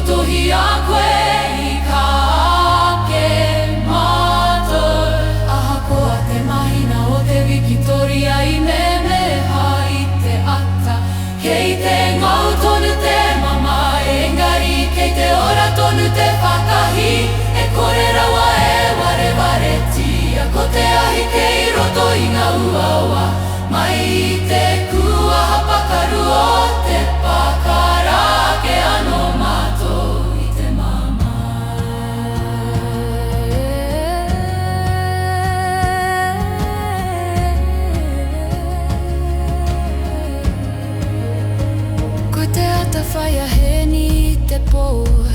tohi a koe I ka ake mātou Ahakoa te mahina o te Vikitoria I memeha I te ata Kei te ngau tonu te mama Engari kei te ora tonu te whakahi E kore rawa e ware ware tia Ko te ahi kei roto I ngā uaua Mai I te kua hapakaru o te pakara Ke ano mātou I te mama Ko te ata whaia he ni te pō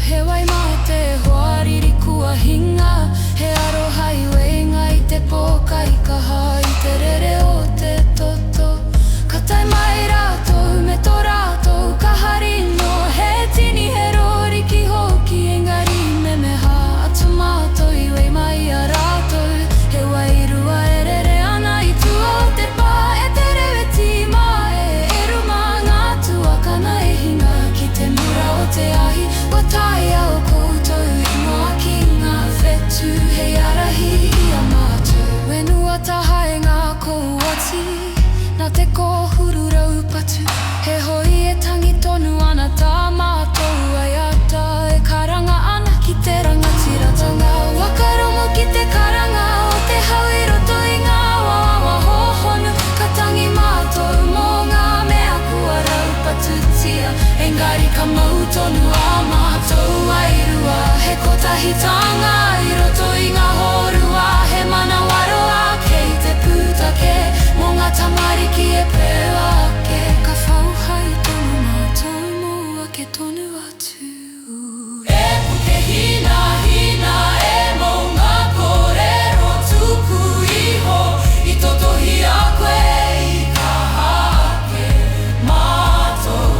He wai mā te hoariri kua hinga He aroha I wenga I te pō kaikaha I te rere o te toto Ka tai mai rātou me tō rātou Ka hari no he tini he rori ki hoki Engari me meha atu mātou I wei mai a rātou He wai rua e rere ana I tua o te pā E te reweti mā e eru mā ngā tuakana e hinga Ki te mura o te ahi Wa tai au koutou I moa ki ngā whetu Hei arahi I a mātou Wenua taha e ngā kouati Nā te kōhuru raupatu He hoi e tangi tonu ana tā mātou ai ata E karanga ana ki te rangatiratanga Wakarongo ki te karanga o te hau I roto I ngā wawa hohonu Ka tangi mātou mō ngā mea kua raupatu tia Engari ka mau tonu a mātou ai rua He kotahitanga I roto I ngā horua He mana waroa kei te pūtake Mō ngā tamariki e pēo ake Ka whauhai tonu mātou mō ake tonu atu E puke hina hina e mō ngā kōrero tuku iho I totohi a koe I ka ake mātou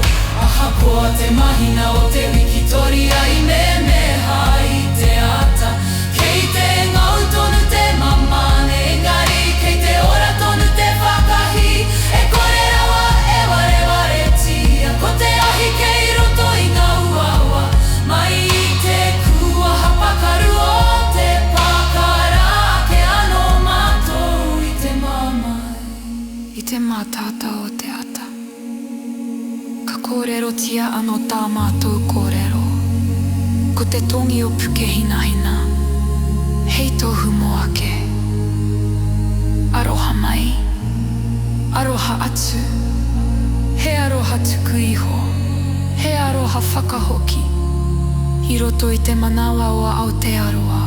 Ahakoa te mahina o te Vikitoria I memeha I te ata Kei te ngau tonu te mama Engari kei te ora tonu te whakahi E kore rawa e ware ware tia Ko te ahi kei roto I ngā uaua Mai I te kua hapakaru o te pakara Ke ano mātou I te mamai I te mātata o te ata Ka kōrero tia ano tā mātou kōrero Ko te tongi o puke hina hina Hei tohu mō ake Aroha mai Aroha atu He aroha tuku iho He aroha whakahoki I roto I te manawa o Aotearoa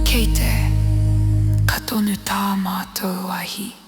Kei te Ka tonu tā mātou ahi